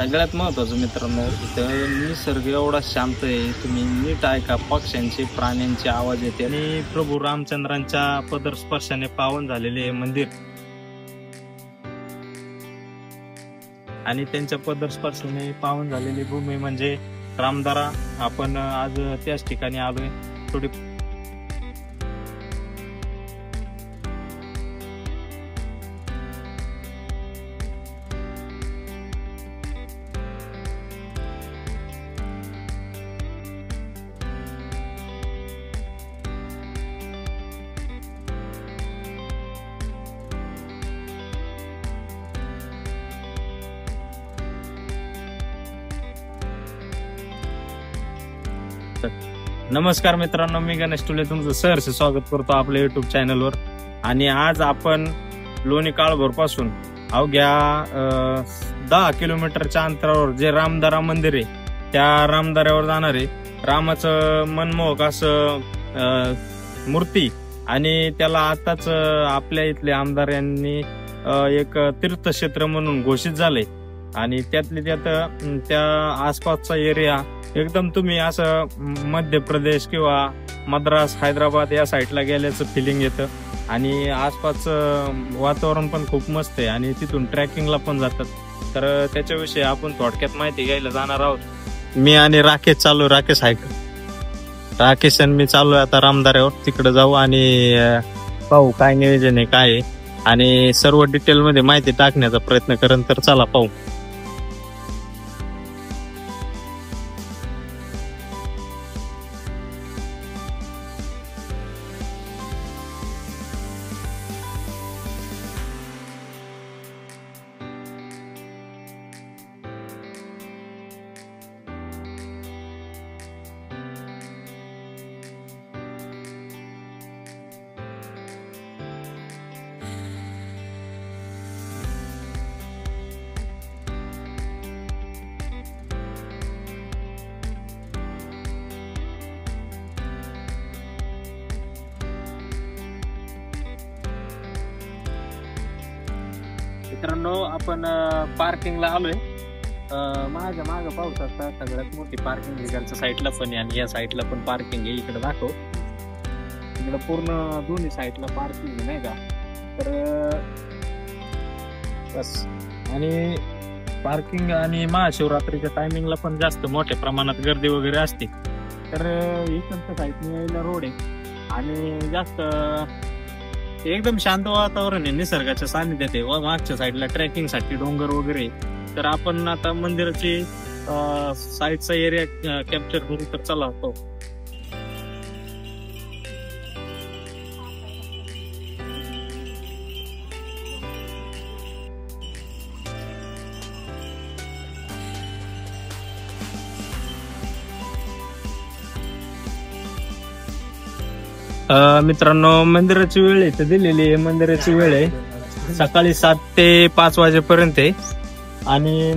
सगळ्यात महत्त्वाचं मित्रांनो, इथं निसर्ग एवढा शांत आहे, तुम्ही नीट ऐका. पक्ष्यांचे प्राण्यांचे आवाज येते आणि प्रभू रामचंद्रांच्या पदस्पर्शाने पावन झालेले हे मंदिर आणि त्यांच्या पदस्पर्शाने पावन झालेली भूमी म्हणजे रामदरा. आपण आज त्याच ठिकाणी आलोय. थोडी नमस्कार मित्रांनो, मी गणेश टुले तुमचं सहर्ष स्वागत करतो आपल्या युट्यूब चॅनलवर. आणि आज आपण लोणी काळभोर पासून अवघ्या 10 किलोमीटरच्या अंतरावर जे रामदरा मंदिर आहे त्या रामदऱ्यावर जाणार आहे. रामाचं मनमोहक असं मूर्ती आणि त्याला आताच आपल्या इथले आमदार यांनी एक तीर्थक्षेत्र म्हणून घोषित झालंय. आणि त्यातले त्यात त्या आसपासचा एरिया एकदम तुम्ही असं मध्य प्रदेश किंवा मद्रास हैदराबाद या साईडला गेल्याचं फिलिंग येतं. आणि आसपासचं वातावरण पण खूप मस्त आहे आणि तिथून ट्रॅकिंगला पण जातात. तर त्याच्याविषयी आपण थोडक्यात माहिती घ्यायला जाणार आहोत. मी आणि राकेश चालू, राकेश आणि मी चालू आता रामदऱ्यावर. तिकडे जाऊ आणि पाहू काय नियोजन आहे, काय आहे आणि सर्व डिटेलमध्ये माहिती टाकण्याचा प्रयत्न करेन. तर चला पाहू. मित्रांनो, आपण पार्किंगला आलोय. माझ्या मागं पाहू शकता सगळ्यात मोठी पार्किंग इकडच्या साईडला पण आहे आणि या साईडला पण पार्किंग आहे. इकडे दाखव, इकडे पूर्ण दोन्ही साईडला पार्किंग आहे, नाही का. तर बस. आणि पार्किंग आणि महाशिवरात्रीच्या टायमिंगला पण जास्त मोठ्या प्रमाणात गर्दी वगैरे असते. तर इकडच्या साईडने यायला रोड आहे आणि जास्त एकदम शांत वातावरण आहे, निसर्गाच्या सानिध्यात आहे. व मागच्या साईडला ट्रेकिंग साठी डोंगर वगैरे. तर आपण आता मंदिराची साईडचा एरिया कॅप्चर करू. तर चला तो. मित्रांनो, मंदिराची वेळ इथे दिलेली आहे. मंदिराची वेळ आहे सकाळी 7 ते 5 वाजेपर्यंत आहे. आणि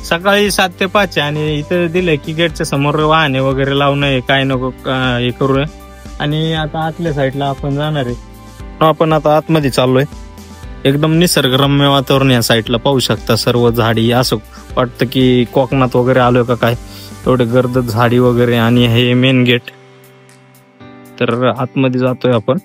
सकाळी 7 ते 5 आहे. आणि इथे दिलंय की गेटच्या समोर वाहने वगैरे लावू नये, काय नको हे करू. आणि आता आतल्या साईडला आपण जाणार आहे. आपण आता आतमध्ये चाललोय. एकदम निसर्गरम्य वातावरण या साईडला पाहू शकता. सर्व झाडी, असं वाटतं की कोकणात वगैरे आलोय का काय, एवढे गर्द झाडी वगैरे. आणि हे मेन गेट. तर आतमध्ये जातोय आपण.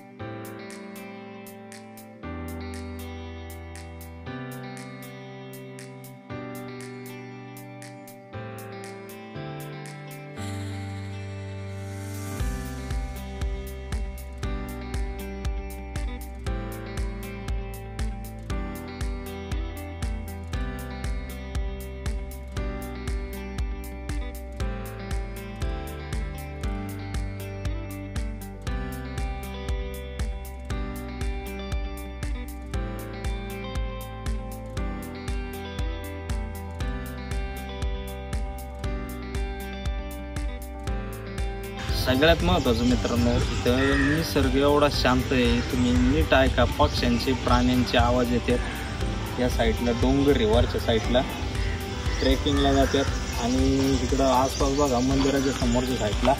सगळ्यात महत्त्वाचं मित्रांनो, इथं निसर्ग एवढा शांत आहे, तुम्ही नीट ऐका. पक्ष्यांचे प्राण्यांचे आवाज येतात. या साईडला डोंगर आहे, वरच्या साईडला ट्रेकिंगला जातात. आणि इकडं आसपास बघा मंदिराच्या समोरच्या साईडला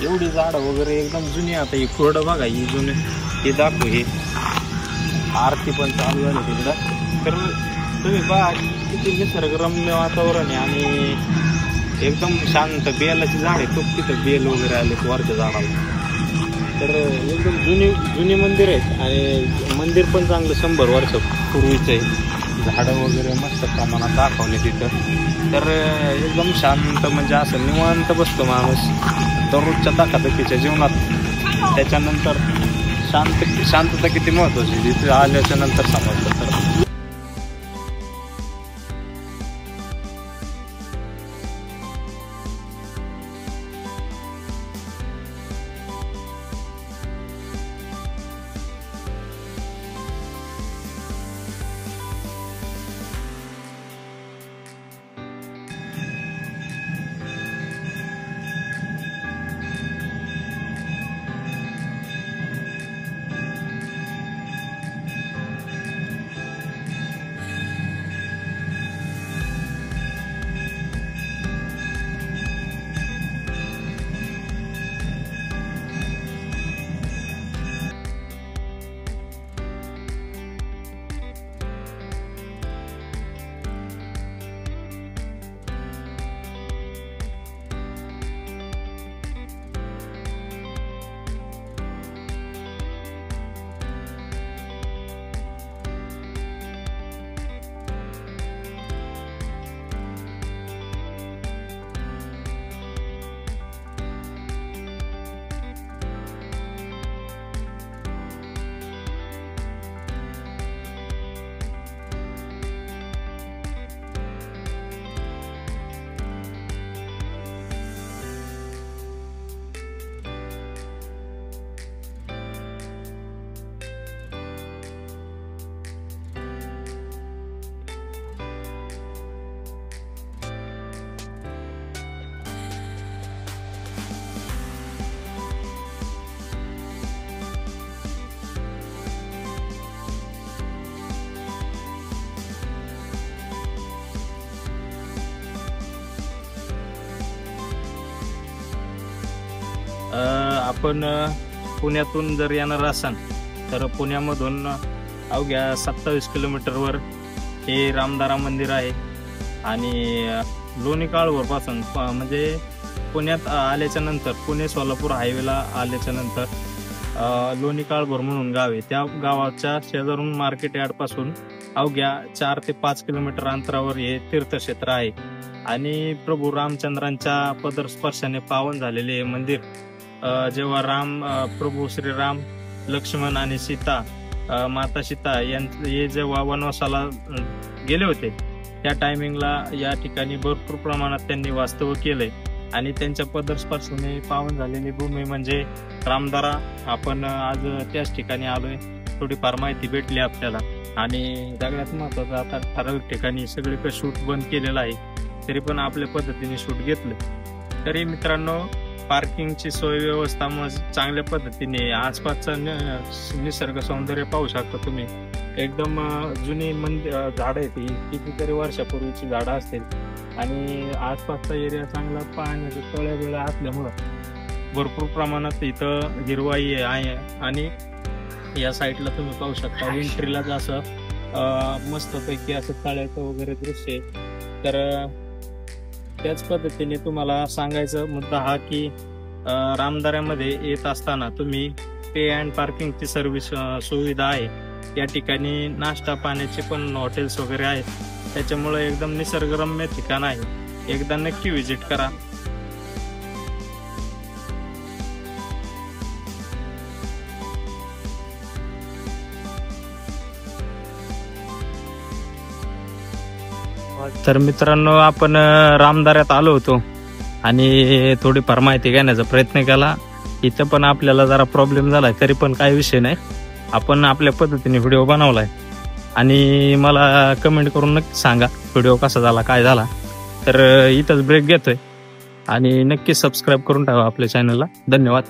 एवढी झाडं वगैरे एकदम जुनी. आता ही कोरडं बघा, ही जुने हे दाखव. हे आरती पण चालू झाली तिकडं. तर तुम्ही पहा किती निसर्गरम्य वातावरण आहे आणि एकदम शांत. बेलाची झाड आहे, खूप तिथं बेल वगैरे आले वरच्या झाडाला. तर एकदम जुनी मंदिर आहेत आणि मंदिर पण चांगलं 100 वर्षापूर्वीचं आहे. झाडं वगैरे मस्त प्रमाणात दाखवले तिथं. तर एकदम शांत, म्हणजे असं निवांत बसतो माणूस दररोजच्या धकाधकीच्या जीवनात. त्याच्यानंतर शांतता किती महत्वाची तिथे आल्याच्या नंतर समजतं. तर आपण पुण्यातून जर येणार असाल तर पुण्यामधून अवघ्या 27 किलोमीटरवर हे रामदारा मंदिर आहे. आणि लोणी काळभोर पासून म्हणजे पुण्यात आल्याच्या नंतर पुणे सोलापूर हायवेला आल्याच्या नंतर लोणी काळभोर म्हणून गाव आहे. त्या गावाच्या शेजारून मार्केट यार्ड पासून अवघ्या 4 ते 5 किलोमीटर अंतरावर हे तीर्थक्षेत्र आहे. आणि प्रभू रामचंद्रांच्या पदस्पर्शाने पावन झालेले हे मंदिर जेव्हा प्रभू श्रीराम, लक्ष्मण आणि सीता, माता सीता हे जेव्हा वनवासाला गेले होते त्या टायमिंगला या ठिकाणी भरपूर प्रमाणात त्यांनी वास्तव्य केलंय. आणि त्यांच्या पदस्पर्शाने पावन झालेली भूमी म्हणजे रामदारा. आपण आज त्याच ठिकाणी आलोय. थोडीफार माहिती भेटली आपल्याला. आणि सगळ्यात महत्वाचं, आता ठराविक ठिकाणी सगळीकडे शूट बंद केलेलं आहे, तरी पण आपल्या पद्धतीने शूट घेतलं. तरी मित्रांनो, पार्किंगची सोय व्यवस्था चांगल्या पद्धतीने, आसपासचा निसर्ग सौंदर्य पाहू शकता तुम्ही. एकदम जुनी झाडं आहेत, ही कितीतरी वर्षापूर्वीची झाडं असतील. आणि आसपासचा एरिया चांगला पाण्याचं तळ्याबिळ्या असल्यामुळं भरपूर प्रमाणात इथं हिरवाई आहे. आणि या साईडला तुम्ही पाहू शकता एंट्रीलाच असं मस्तपैकी असं तळ्याचं वगैरे दृश्य आहे. तर त्याच पद्धतीने तुम्हाला सांगायचा मुद्दा हा की रामदाऱ्यामध्ये येत असताना तुम्ही पे अँड पार्किंगची सर्व्हिस सुविधा आहे. या ठिकाणी नाश्ता पाण्याचे पण हॉटेल्स वगैरे आहेत. त्याच्यामुळे एकदम निसर्गरम्य ठिकाण आहे. एकदा नक्की व्हिजिट करा. तर मित्रांनो, आपण रामदाऱ्यात आलो होतो आणि थोडीफार माहिती घेण्याचा प्रयत्न केला. इथं पण आपल्याला जरा प्रॉब्लेम झालाय, तरी पण काही विषय नाही. आपण आपल्या पद्धतीने व्हिडिओ बनवलाय आणि मला कमेंट करून नक्की सांगा व्हिडिओ कसा झाला, काय झाला. तर इथंच ब्रेक घेतोय आणि नक्की सबस्क्राईब करून टाका आपल्या चॅनलला. धन्यवाद.